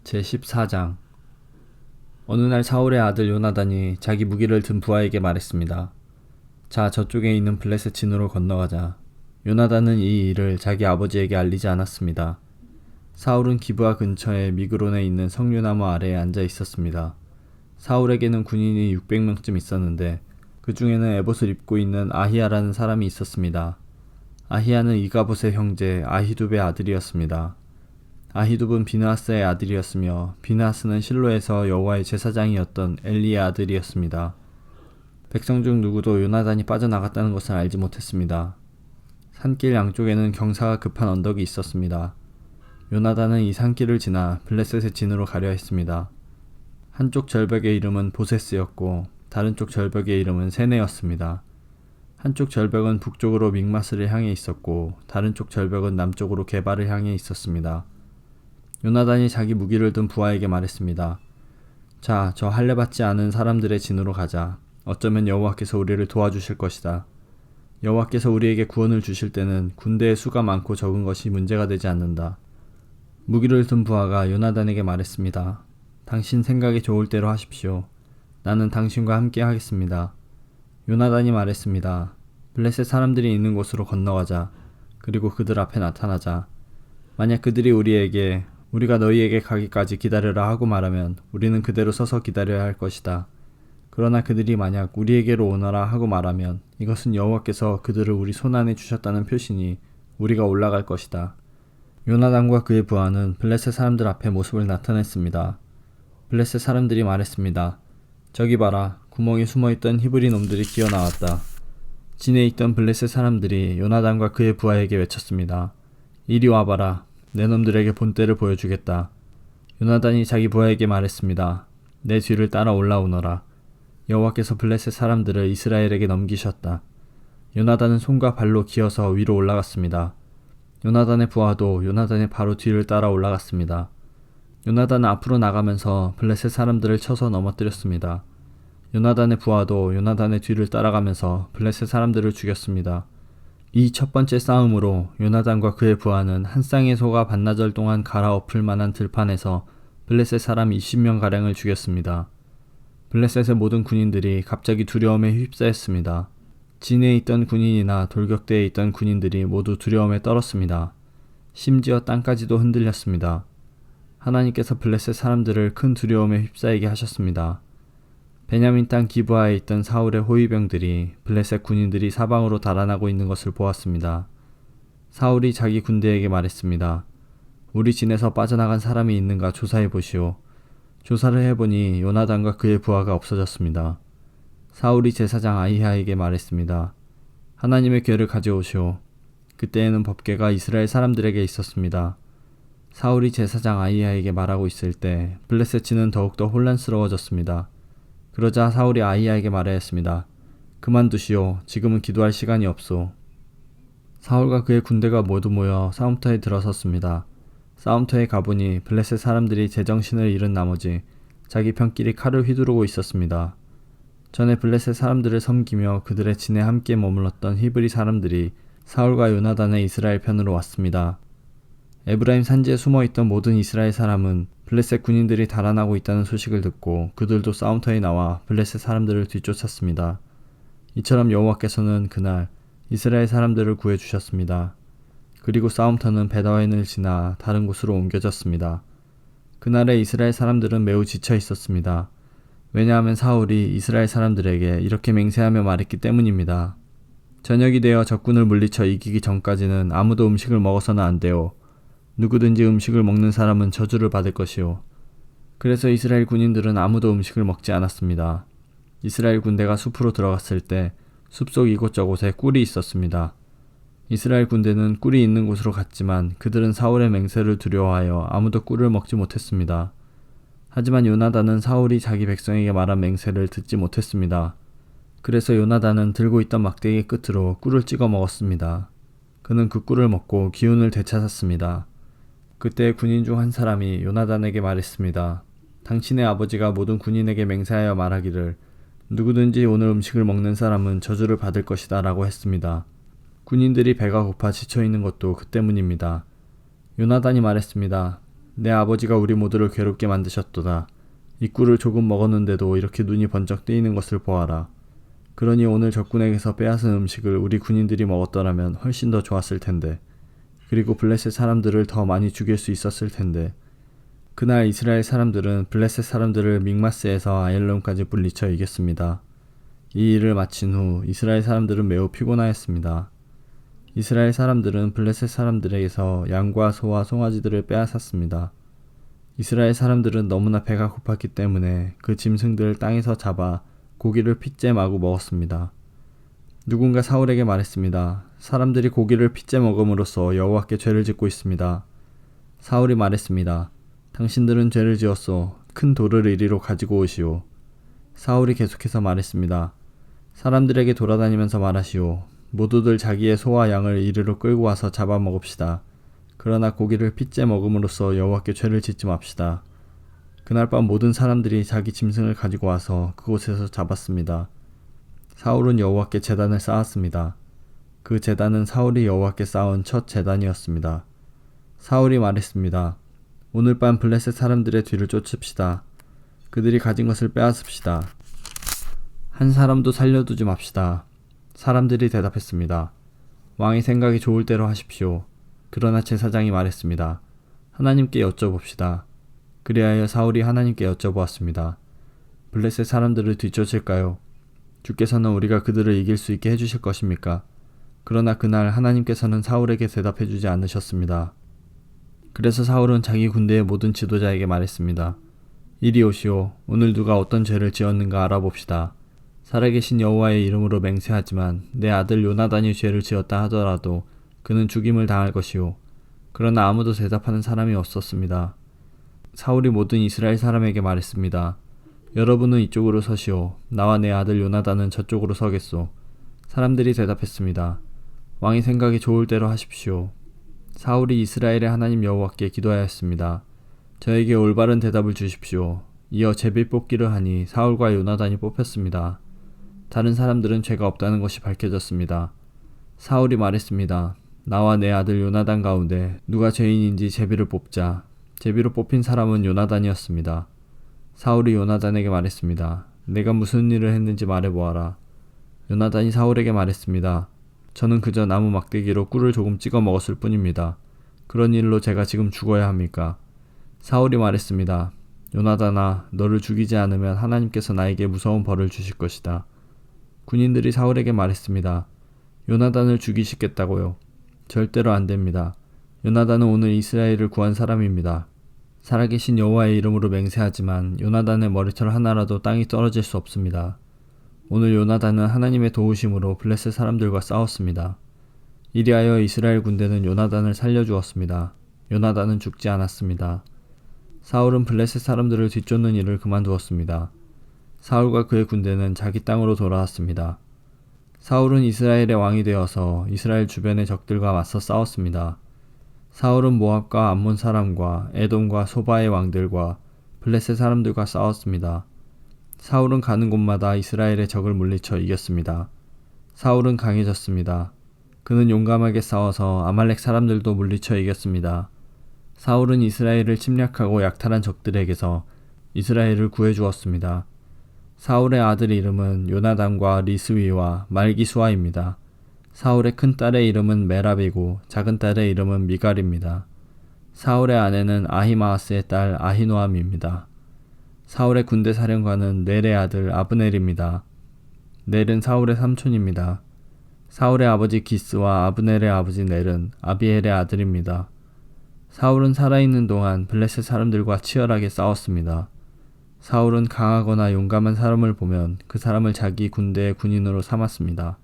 제14장. 어느 날 사울의 아들 요나단이 자기 무기를 든 부하에게 말했습니다. 자, 저쪽에 있는 블레셋 진으로 건너가자. 요나단은 이 일을 자기 아버지에게 알리지 않았습니다. 사울은 기브아 근처의 미그론에 있는 석류나무 아래에 앉아 있었습니다. 사울에게는 군인이 600명쯤 있었는데 그 중에는 에봇을 입고 있는 아히야라는 사람이 있었습니다. 아히야는 이가봇의 형제 아히둡의 아들이었습니다. 아히둡은 비느하스의 아들이었으며 비느하스는 실로에서 여호와의 제사장이었던 엘리의 아들이었습니다. 백성 중 누구도 요나단이 빠져나갔다는 것을 알지 못했습니다. 산길 양쪽에는 경사가 급한 언덕이 있었습니다. 요나단은 이 산길을 지나 블레셋의 진으로 가려 했습니다. 한쪽 절벽의 이름은 보세스였고 다른 쪽 절벽의 이름은 세네였습니다. 한쪽 절벽은 북쪽으로 믹마스를 향해 있었고 다른 쪽 절벽은 남쪽으로 게바를 향해 있었습니다. 요나단이 자기 무기를 든 부하에게 말했습니다. 자, 저 할례받지 않은 사람들의 진으로 가자. 어쩌면 여호와께서 우리를 도와주실 것이다. 여호와께서 우리에게 구원을 주실 때는 군대의 수가 많고 적은 것이 문제가 되지 않는다. 무기를 든 부하가 요나단에게 말했습니다. 당신 생각이 좋을 대로 하십시오. 나는 당신과 함께 하겠습니다. 요나단이 말했습니다. 블레셋 사람들이 있는 곳으로 건너가자. 그리고 그들 앞에 나타나자. 만약 그들이 우리에게 우리가 너희에게 가기까지 기다려라 하고 말하면 우리는 그대로 서서 기다려야 할 것이다. 그러나 그들이 만약 우리에게로 오너라 하고 말하면 이것은 여호와께서 그들을 우리 손안에 주셨다는 표시니 우리가 올라갈 것이다. 요나단과 그의 부하는 블레셋 사람들 앞에 모습을 나타냈습니다. 블레셋 사람들이 말했습니다. 저기 봐라, 구멍에 숨어있던 히브리 놈들이 기어나왔다. 진에 있던 블레셋 사람들이 요나단과 그의 부하에게 외쳤습니다. 이리 와봐라. 내 놈들에게 본때를 보여주겠다. 요나단이 자기 부하에게 말했습니다. 내 뒤를 따라 올라오너라. 여호와께서 블레셋 사람들을 이스라엘에게 넘기셨다. 요나단은 손과 발로 기어서 위로 올라갔습니다. 요나단의 부하도 요나단의 바로 뒤를 따라 올라갔습니다. 요나단은 앞으로 나가면서 블레셋 사람들을 쳐서 넘어뜨렸습니다. 요나단의 부하도 요나단의 뒤를 따라가면서 블레셋 사람들을 죽였습니다. 이 첫 번째 싸움으로 요나단과 그의 부하는 한 쌍의 소가 반나절 동안 갈아엎을 만한 들판에서 블레셋 사람 20명가량을 죽였습니다. 블레셋의 모든 군인들이 갑자기 두려움에 휩싸였습니다. 진에 있던 군인이나 돌격대에 있던 군인들이 모두 두려움에 떨었습니다. 심지어 땅까지도 흔들렸습니다. 하나님께서 블레셋 사람들을 큰 두려움에 휩싸이게 하셨습니다. 베냐민 땅 기브아에 있던 사울의 호위병들이 블레셋 군인들이 사방으로 달아나고 있는 것을 보았습니다. 사울이 자기 군대에게 말했습니다. 우리 진에서 빠져나간 사람이 있는가 조사해 보시오. 조사를 해보니 요나단과 그의 부하가 없어졌습니다. 사울이 제사장 아히야에게 말했습니다. 하나님의 궤를 가져오시오. 그때에는 법궤가 이스라엘 사람들에게 있었습니다. 사울이 제사장 아히야에게 말하고 있을 때 블레셋 진은 더욱더 혼란스러워졌습니다. 그러자 사울이 아히야에게 말하였습니다. 그만두시오. 지금은 기도할 시간이 없소. 사울과 그의 군대가 모두 모여 싸움터에 들어섰습니다. 싸움터에 가보니 블레셋 사람들이 제정신을 잃은 나머지 자기 편끼리 칼을 휘두르고 있었습니다. 전에 블레셋 사람들을 섬기며 그들의 진에 함께 머물렀던 히브리 사람들이 사울과 요나단의 이스라엘 편으로 왔습니다. 에브라임 산지에 숨어있던 모든 이스라엘 사람은 블레셋 군인들이 달아나고 있다는 소식을 듣고 그들도 싸움터에 나와 블레셋 사람들을 뒤쫓았습니다. 이처럼 여호와께서는 그날 이스라엘 사람들을 구해주셨습니다. 그리고 싸움터는 베다웬을 지나 다른 곳으로 옮겨졌습니다. 그날의 이스라엘 사람들은 매우 지쳐 있었습니다. 왜냐하면 사울이 이스라엘 사람들에게 이렇게 맹세하며 말했기 때문입니다. 저녁이 되어 적군을 물리쳐 이기기 전까지는 아무도 음식을 먹어서는 안 돼요. 누구든지 음식을 먹는 사람은 저주를 받을 것이요. 그래서 이스라엘 군인들은 아무도 음식을 먹지 않았습니다. 이스라엘 군대가 숲으로 들어갔을 때 숲속 이곳저곳에 꿀이 있었습니다. 이스라엘 군대는 꿀이 있는 곳으로 갔지만 그들은 사울의 맹세를 두려워하여 아무도 꿀을 먹지 못했습니다. 하지만 요나단은 사울이 자기 백성에게 말한 맹세를 듣지 못했습니다. 그래서 요나단은 들고 있던 막대기 끝으로 꿀을 찍어 먹었습니다. 그는 그 꿀을 먹고 기운을 되찾았습니다. 그때 군인 중 한 사람이 요나단에게 말했습니다. 당신의 아버지가 모든 군인에게 맹세하여 말하기를 누구든지 오늘 음식을 먹는 사람은 저주를 받을 것이다 라고 했습니다. 군인들이 배가 고파 지쳐있는 것도 그 때문입니다. 요나단이 말했습니다. 내 아버지가 우리 모두를 괴롭게 만드셨도다. 이 꿀을 조금 먹었는데도 이렇게 눈이 번쩍 뜨이는 것을 보아라. 그러니 오늘 적군에게서 빼앗은 음식을 우리 군인들이 먹었더라면 훨씬 더 좋았을 텐데. 그리고 블레셋 사람들을 더 많이 죽일 수 있었을 텐데. 그날 이스라엘 사람들은 블레셋 사람들을 믹마스에서 아얄론까지 물리쳐 이겼습니다. 이 일을 마친 후 이스라엘 사람들은 매우 피곤하였습니다. 이스라엘 사람들은 블레셋 사람들에게서 양과 소와 송아지들을 빼앗았습니다. 이스라엘 사람들은 너무나 배가 고팠기 때문에 그 짐승들을 땅에서 잡아 고기를 핏째 마구 먹었습니다. 누군가 사울에게 말했습니다. 사람들이 고기를 핏째 먹음으로써 여호와께 죄를 짓고 있습니다. 사울이 말했습니다. 당신들은 죄를 지었소. 큰 돌을 이리로 가지고 오시오. 사울이 계속해서 말했습니다. 사람들에게 돌아다니면서 말하시오. 모두들 자기의 소와 양을 이리로 끌고 와서 잡아먹읍시다. 그러나 고기를 핏째 먹음으로써 여호와께 죄를 짓지 맙시다. 그날 밤 모든 사람들이 자기 짐승을 가지고 와서 그곳에서 잡았습니다. 사울은 여호와께 제단을 쌓았습니다. 그 제단은 사울이 여호와께 쌓은 첫 제단이었습니다. 사울이 말했습니다. 오늘 밤 블레셋 사람들의 뒤를 쫓읍시다. 그들이 가진 것을 빼앗읍시다. 한 사람도 살려두지 맙시다. 사람들이 대답했습니다. 왕의 생각이 좋을 대로 하십시오. 그러나 제사장이 말했습니다. 하나님께 여쭤봅시다. 그리하여 사울이 하나님께 여쭤보았습니다. 블레셋 사람들을 뒤쫓을까요? 주께서는 우리가 그들을 이길 수 있게 해주실 것입니까? 그러나 그날 하나님께서는 사울에게 대답해주지 않으셨습니다. 그래서 사울은 자기 군대의 모든 지도자에게 말했습니다. 이리 오시오. 오늘 누가 어떤 죄를 지었는가 알아봅시다. 살아계신 여호와의 이름으로 맹세하지만 내 아들 요나단이 죄를 지었다 하더라도 그는 죽임을 당할 것이오. 그러나 아무도 대답하는 사람이 없었습니다. 사울이 모든 이스라엘 사람에게 말했습니다. 여러분은 이쪽으로 서시오. 나와 내 아들 요나단은 저쪽으로 서겠소. 사람들이 대답했습니다. 왕의 생각이 좋을 대로 하십시오. 사울이 이스라엘의 하나님 여호와께 기도하였습니다. 저에게 올바른 대답을 주십시오. 이어 제비 뽑기를 하니 사울과 요나단이 뽑혔습니다. 다른 사람들은 죄가 없다는 것이 밝혀졌습니다. 사울이 말했습니다. 나와 내 아들 요나단 가운데 누가 죄인인지 제비를 뽑자. 제비로 뽑힌 사람은 요나단이었습니다. 사울이 요나단에게 말했습니다. 내가 무슨 일을 했는지 말해보아라. 요나단이 사울에게 말했습니다. 저는 그저 나무 막대기로 꿀을 조금 찍어 먹었을 뿐입니다. 그런 일로 제가 지금 죽어야 합니까? 사울이 말했습니다. 요나단아, 너를 죽이지 않으면 하나님께서 나에게 무서운 벌을 주실 것이다. 군인들이 사울에게 말했습니다. 요나단을 죽이시겠다고요? 절대로 안 됩니다. 요나단은 오늘 이스라엘을 구한 사람입니다. 살아계신 여호와의 이름으로 맹세하지만 요나단의 머리털 하나라도 땅이 떨어질 수 없습니다. 오늘 요나단은 하나님의 도우심으로 블레셋 사람들과 싸웠습니다. 이리하여 이스라엘 군대는 요나단을 살려주었습니다. 요나단은 죽지 않았습니다. 사울은 블레셋 사람들을 뒤쫓는 일을 그만두었습니다. 사울과 그의 군대는 자기 땅으로 돌아왔습니다. 사울은 이스라엘의 왕이 되어서 이스라엘 주변의 적들과 맞서 싸웠습니다. 사울은 모압과 암몬 사람과 에돔과 소바의 왕들과 블레셋 사람들과 싸웠습니다. 사울은 가는 곳마다 이스라엘의 적을 물리쳐 이겼습니다. 사울은 강해졌습니다. 그는 용감하게 싸워서 아말렉 사람들도 물리쳐 이겼습니다. 사울은 이스라엘을 침략하고 약탈한 적들에게서 이스라엘을 구해주었습니다. 사울의 아들 이름은 요나단과 리스위와 말기수아입니다. 사울의 큰 딸의 이름은 메랍이고 작은 딸의 이름은 미갈입니다. 사울의 아내는 아히마아스의 딸 아히노암입니다. 사울의 군대 사령관은 넬의 아들 아브넬입니다. 넬은 사울의 삼촌입니다. 사울의 아버지 기스와 아브넬의 아버지 넬은 아비엘의 아들입니다. 사울은 살아있는 동안 블레셋 사람들과 치열하게 싸웠습니다. 사울은 강하거나 용감한 사람을 보면 그 사람을 자기 군대의 군인으로 삼았습니다.